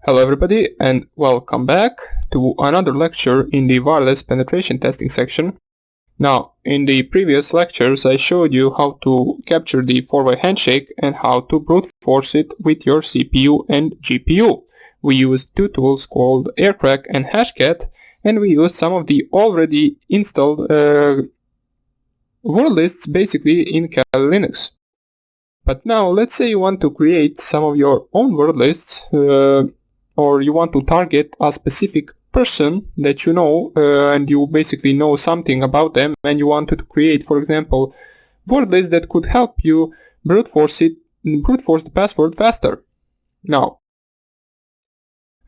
Hello everybody and welcome back to another lecture in the wireless penetration testing section. Now, in the previous lectures I showed you how to capture the four-way handshake and how to brute force it with your CPU and GPU. We used two tools called Aircrack and Hashcat, and we used some of the already installed word lists basically in Kali Linux. But now let's say you want to create some of your own word lists, or you want to target a specific person that you know, and you basically know something about them, and you want to create, for example, word lists that could help you brute force the password faster. Now,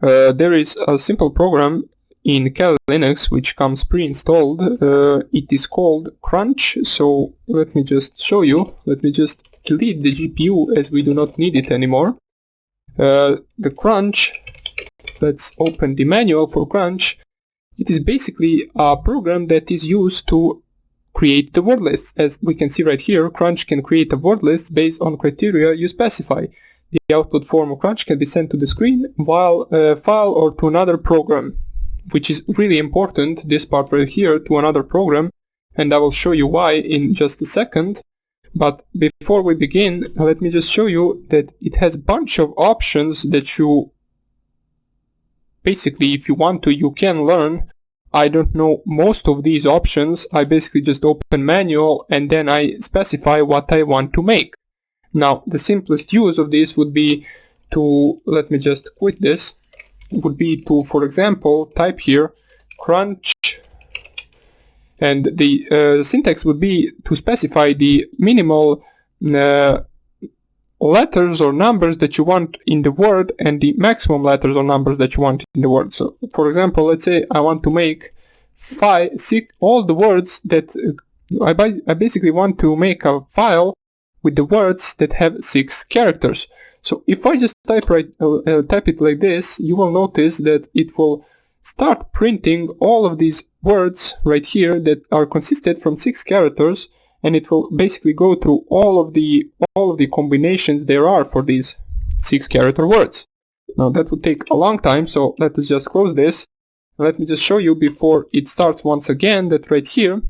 there is a simple program in Kali Linux which comes pre-installed. It is called Crunch. So let me just show you. Let me just delete the GPU as we do not need it anymore. The Crunch, let's open the manual for Crunch. It is basically a program that is used to create the word list. As we can see right here, Crunch can create a word list based on criteria you specify. The output form of Crunch can be sent to the screen while file or to another program, which is really important, this part right here, to another program, and I will show you why in just a second. But before we begin, let me just show you that it has a bunch of options that you basically, if you want to, you can learn. I don't know most of these options. I basically just open manual and then I specify what I want to make. Now, the simplest use of this would be to, let me just quit this, would be to, for example, type here Crunch, and the syntax would be to specify the minimal letters or numbers that you want in the word and the maximum letters or numbers that you want in the word. So, for example, let's say I want to make all the words that I basically want to make a file with the words that have 6 characters. So if I just type it like this, you will notice that it will start printing all of these words right here that are consisted from 6 characters, and it will basically go through all of the combinations there are for these 6 character words. Now that would take a long time, so let us just close this. Let me just show you before it starts once again that right here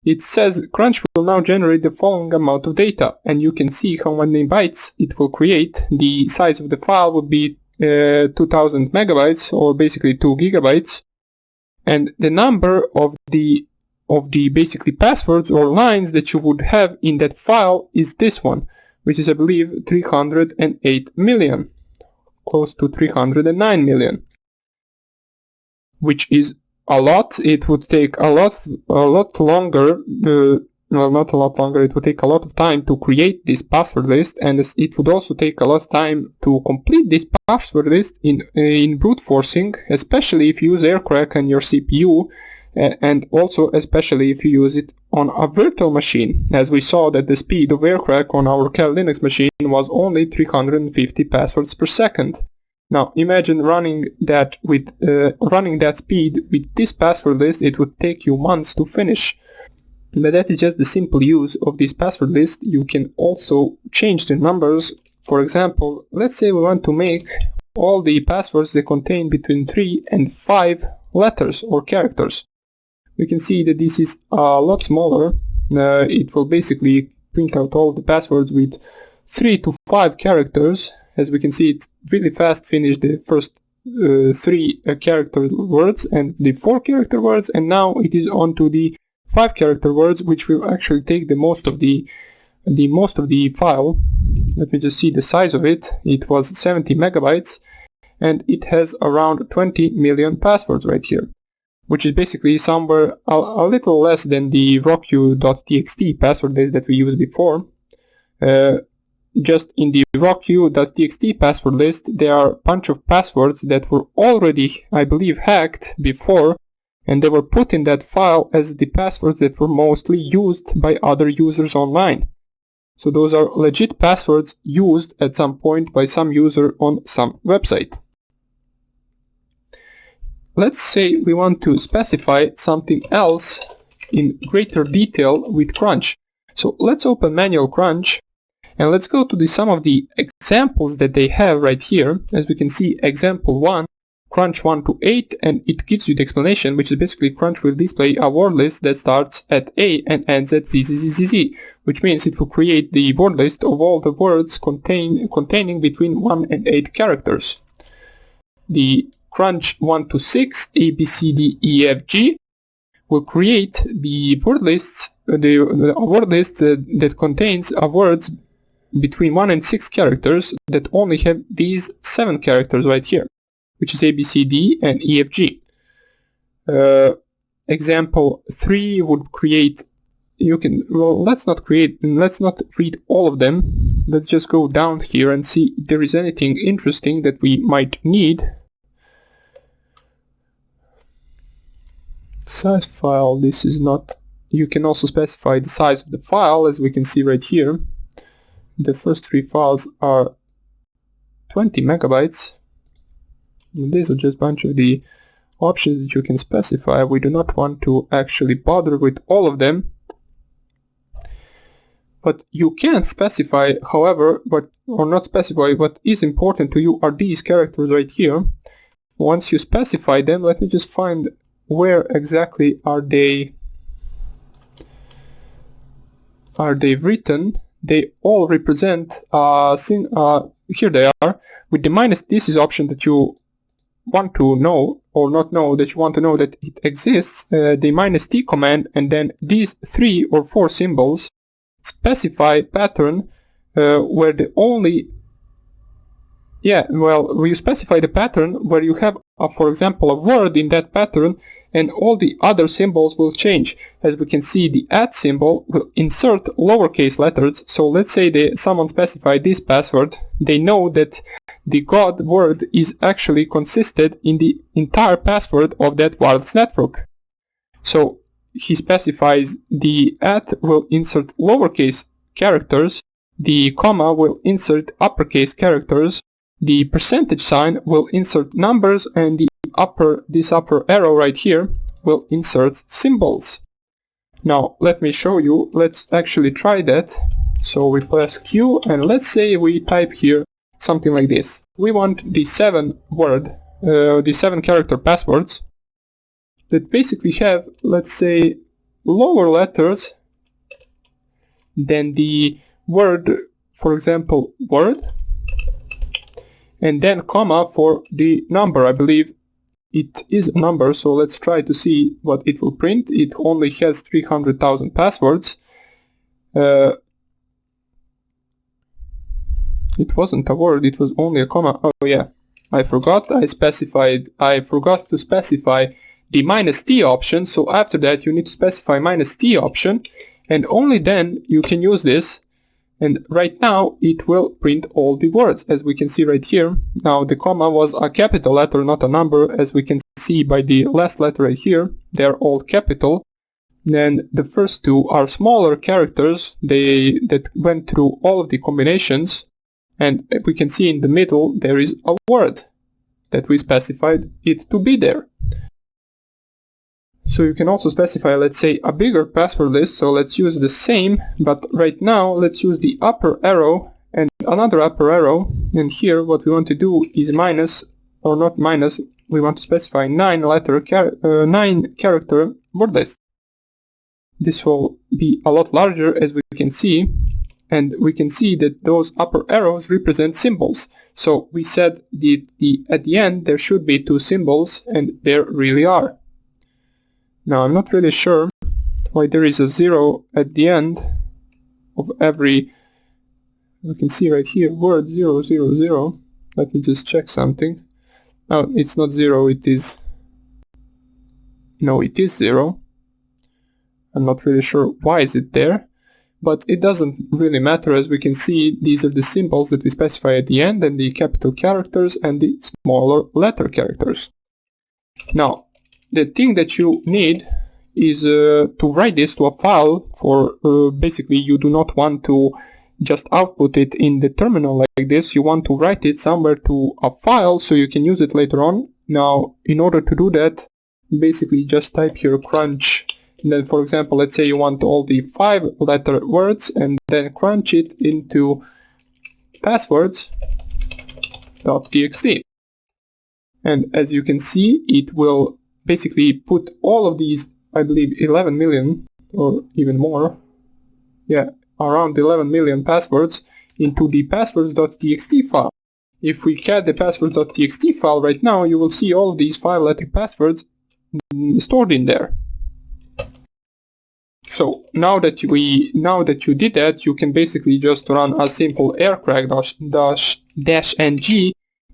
it says Crunch will now generate the following amount of data, and you can see how many bytes it will create. The size of the file would be 2000 megabytes, or basically 2 gigabytes, and the number of the basically passwords or lines that you would have in that file is this one, which is I believe 308 million, close to 309 million, which is a lot. It would take a lot longer, well, not a lot longer, it would take a lot of time to create this password list, and it would also take a lot of time to complete this password list in brute forcing, especially if you use Aircrack and your CPU, and also especially if you use it on a virtual machine, as we saw that the speed of Aircrack on our Kali Linux machine was only 350 passwords per second. Now imagine running that speed with this password list. It would take you months to finish. But that is just the simple use of this password list. You can also change the numbers. For example, let's say we want to make all the passwords that contain between 3 and 5 letters or characters. We can see that this is a lot smaller. It will basically print out all the passwords with 3 to 5 characters. As we can see, it really fast finished the first 3 character words and the 4 character words, and now it is on to the 5 character words, which will actually take the most of the file. Let me just see the size of it. It was 70 megabytes, and it has around 20 million passwords right here, which is basically somewhere a little less than the rockyou.txt password list that we used before. Just in the rockyou.txt password list, there are a bunch of passwords that were already, I believe, hacked before, and they were put in that file as the passwords that were mostly used by other users online. So those are legit passwords used at some point by some user on some website. Let's say we want to specify something else in greater detail with Crunch. So let's open manual Crunch. And let's go to some of the examples that they have right here. As we can see, example 1, crunch 1 to 8, and it gives you the explanation, which is basically crunch will display a word list that starts at A and ends at ZZZZZ, which means it will create the word list of all the words containing between 1 and 8 characters. The crunch 1 to 6, A, B, C, D, E, F, G, will create the word lists, a word list that contains words between 1 and 6 characters that only have these 7 characters right here, which is A, B, C, D, and E, F, G. Example 3 would create, let's not read all of them. Let's just go down here and see if there is anything interesting that we might need. Size file, this is not, you can also specify the size of the file, as we can see right here. The first 3 files are 20 megabytes. These are just a bunch of the options that you can specify. We do not want to actually bother with all of them. But you can specify, however, what is important to you are these characters right here. Once you specify them, let me just find where exactly are they written. They all represent here they are, with the minus thesis option that you want to know or not know, that you want to know that it exists, the minus T command, and then these 3 or 4 symbols specify pattern where the only you specify the pattern where you have for example a word in that pattern, and all the other symbols will change. As we can see, the @ symbol will insert lowercase letters. So let's say someone specified this password, they know that the God word is actually consisted in the entire password of that wireless network. So he specifies the @ will insert lowercase characters, the comma will insert uppercase characters, the percentage sign will insert numbers, and this upper arrow right here will insert symbols. Now let me show you. Let's actually try that. So we press Q, and let's say we type here something like this. We want the 7 character passwords that basically have, let's say, lower letters than the word, for example, word, and then comma for the number. I believe it is a number, so let's try to see what it will print. It only has 300,000 passwords. It wasn't a word, it was only a comma. Oh yeah, I forgot to specify the minus T option. So after that you need to specify minus T option, and only then you can use this. And right now it will print all the words, as we can see right here. Now the comma was a capital letter, not a number, as we can see by the last letter right here. They're all capital. Then the first 2 are smaller characters that went through all of the combinations, and we can see in the middle there is a word that we specified it to be there. So you can also specify, let's say, a bigger password list. So let's use the same, but right now let's use the upper arrow and another upper arrow. And here what we want to do is minus, or not minus, we want to specify 9 character word list. This will be a lot larger, as we can see, and we can see that those upper arrows represent symbols. So we said at the end there should be 2 symbols, and there really are. Now I'm not really sure why there is a 0 at the end of every, you can see right here, word 0, 0, 0. Let me just check something. Oh, it's not 0, it is 0. I'm not really sure why is it there, but it doesn't really matter. As we can see, these are the symbols that we specify at the end, and the capital characters and the smaller letter characters. Now the thing that you need is to write this to a file. For basically you do not want to just output it in the terminal like this. You want to write it somewhere to a file so you can use it later on. Now in order to do that, basically just type here crunch And then, for example, let's say you want all the 5-letter words and then crunch it into passwords.txt. And as you can see, it will basically put all of these, I believe 11 million or even more, yeah, around 11 million passwords into the passwords.txt file. If we cat the passwords.txt file right now, you will see all of these 5-letter passwords stored in there. So now that you did that, you can basically just run a simple aircrack -ng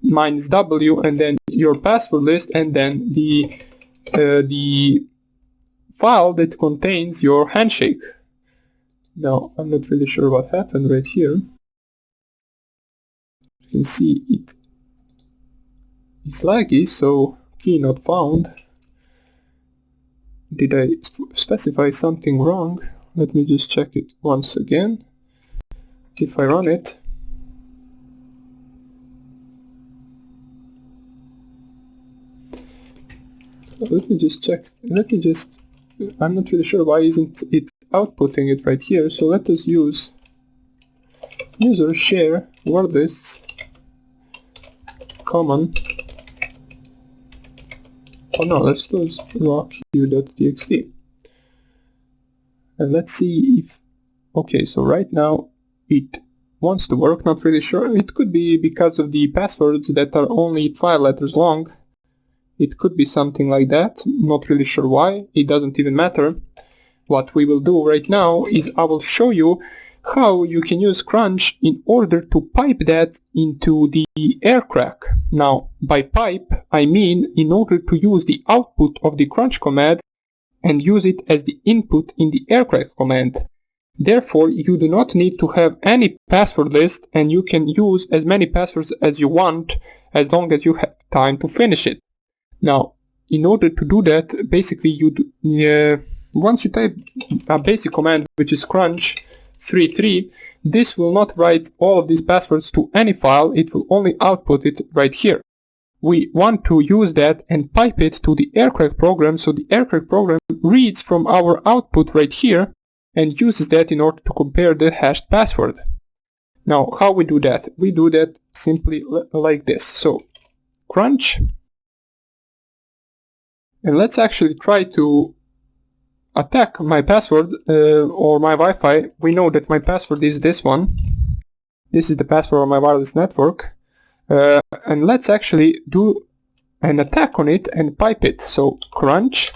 -w and then your password list and then the file that contains your handshake. Now I'm not really sure what happened right here. You can see it is laggy, so key not found. Did I specify something wrong? Let me just check it once again. If I run it, let me just check. I'm not really sure why isn't it outputting it right here. So let us use user share word lists common. Oh no, let's use rockq.txt. And let's see if... Okay, so right now it wants to work, not really sure. It could be because of the passwords that are only 5 letters long. It could be something like that, not really sure why, it doesn't even matter. What we will do right now is I will show you how you can use crunch in order to pipe that into the aircrack. Now, by pipe, I mean in order to use the output of the crunch command and use it as the input in the aircrack command. Therefore, you do not need to have any password list and you can use as many passwords as you want as long as you have time to finish it. Now, in order to do that, basically once you type a basic command which is crunch 33, this will not write all of these passwords to any file, it will only output it right here. We want to use that and pipe it to the aircrack program, so the aircrack program reads from our output right here and uses that in order to compare the hashed password. Now, how we do that? We do that simply like this. So, crunch, and let's actually try to attack my password or my Wi-Fi. We know that my password is this one. This is the password of my wireless network. And let's actually do an attack on it and pipe it. So crunch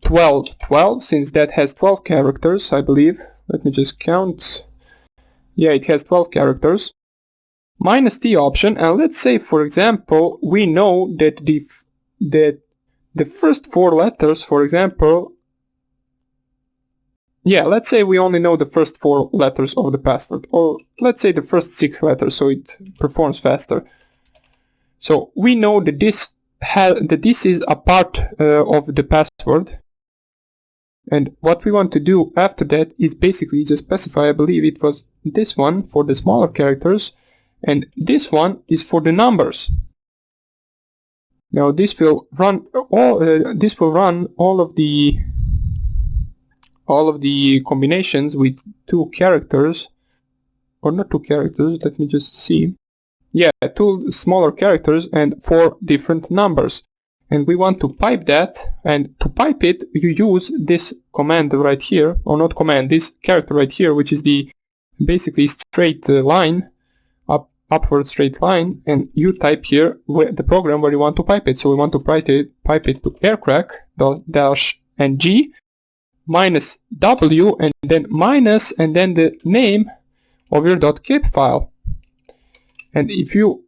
1212, since that has 12 characters, I believe. Let me just count. Yeah, it has 12 characters. Minus the option, and let's say, for example, we know that the first 4 letters, for example, yeah, let's say we only know the first 4 letters of the password, or let's say the first 6 letters, so it performs faster. So we know that this is a part of the password, and what we want to do after that is basically just specify, I believe it was this one for the smaller characters, and this one is for the numbers. Now this will run all of the combinations with 2 characters, or not 2 characters, let me just see. Yeah, 2 smaller characters and 4 different numbers. And we want to pipe that, and to pipe it you use this command right here, or not command, this character right here, which is the basically straight line, upward straight line, and you type here the program where you want to pipe it. So we want to pipe it to aircrack-ng -w and then minus and then the name of your .kip file. And if you,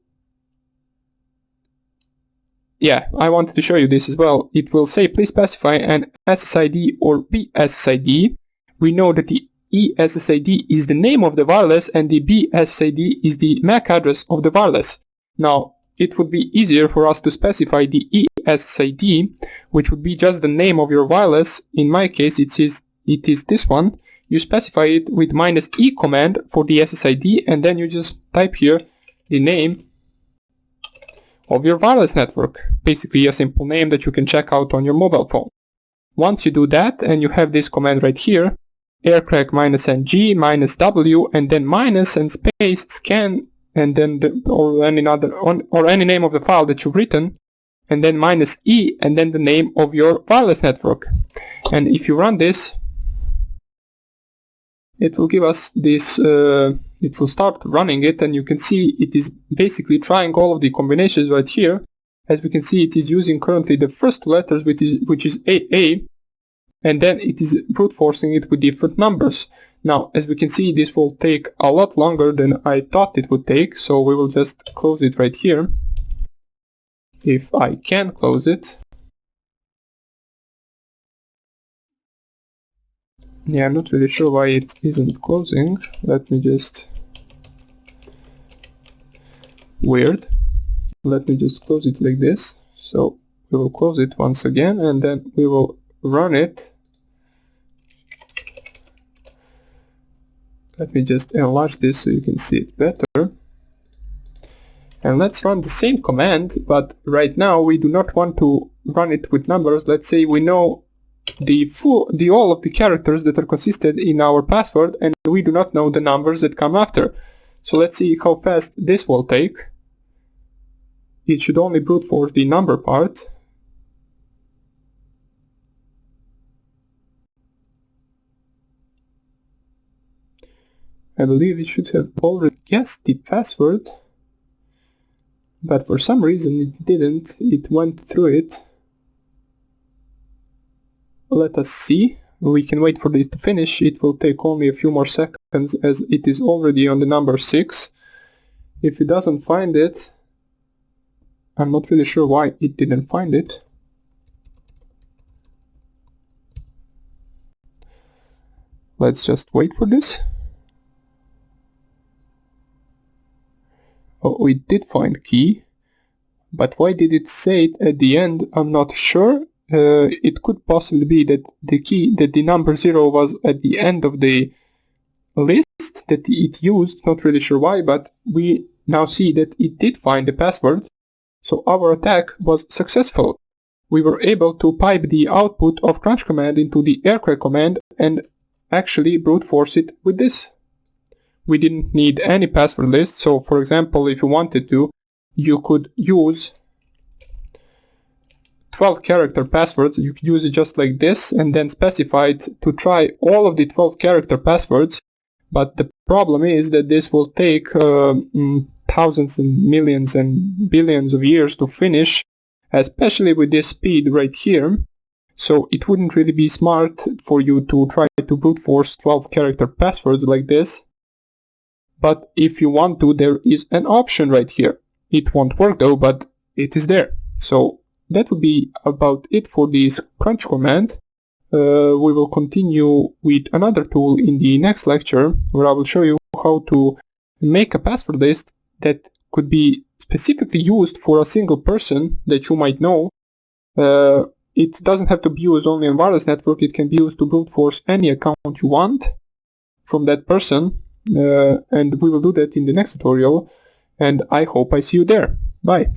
yeah, I wanted to show you this as well. It will say please specify an SSID or BSSID. We know that the ESSID is the name of the wireless and the BSSID is the MAC address of the wireless. Now, it would be easier for us to specify the ESSID, which would be just the name of your wireless. In my case, it is this one. You specify it with -e command for the SSID, and then you just type here the name of your wireless network. Basically a simple name that you can check out on your mobile phone. once you do that and you have this command right here, aircrack -ng -w and then minus and space scan and then or any name of the file that you've written, and then -e and then the name of your wireless network. And if you run this, it will give us this, it will start running it, and you can see it is basically trying all of the combinations right here. As we can see, it is using currently the first two letters, which is AA, and then it is brute forcing it with different numbers. Now, as we can see, this will take a lot longer than I thought it would take, so we will just close it right here. If I can close it. Yeah, I'm not really sure why it isn't closing. Let me just... Weird. Let me just close it like this. So we will close it once again and then we will run it. Let me just enlarge this so you can see it better. And let's run the same command, but right now we do not want to run it with numbers. Let's say we know all of the characters that are consisted in our password and we do not know the numbers that come after. So let's see how fast this will take. It should only brute force the number part. I believe it should have already guessed the password, but for some reason it didn't. It went through it. Let us see. We can wait for this to finish. It will take only a few more seconds as it is already on the number 6. If it doesn't find it, I'm not really sure why it didn't find it. Let's just wait for this. Oh, it did find key, but why did it say it at the end? I'm not sure. It could possibly be that the number 0 was at the end of the list that it used. Not really sure why, but we now see that it did find the password. So our attack was successful. We were able to pipe the output of crunch command into the aircrack command and actually brute force it with this. We didn't need any password list, so for example, if you wanted to, you could use 12 character passwords. You could use it just like this and then specify it to try all of the 12 character passwords, but the problem is that this will take thousands and millions and billions of years to finish, especially with this speed right here. So it wouldn't really be smart for you to try to brute force 12 character passwords like this. But if you want to, there is an option right here. It won't work though, but it is there. So that would be about it for this crunch command. We will continue with another tool in the next lecture, where I will show you how to make a password list that could be specifically used for a single person that you might know. It doesn't have to be used only on wireless network. It can be used to brute force any account you want from that person. And we will do that in the next tutorial, and I hope I see you there. Bye!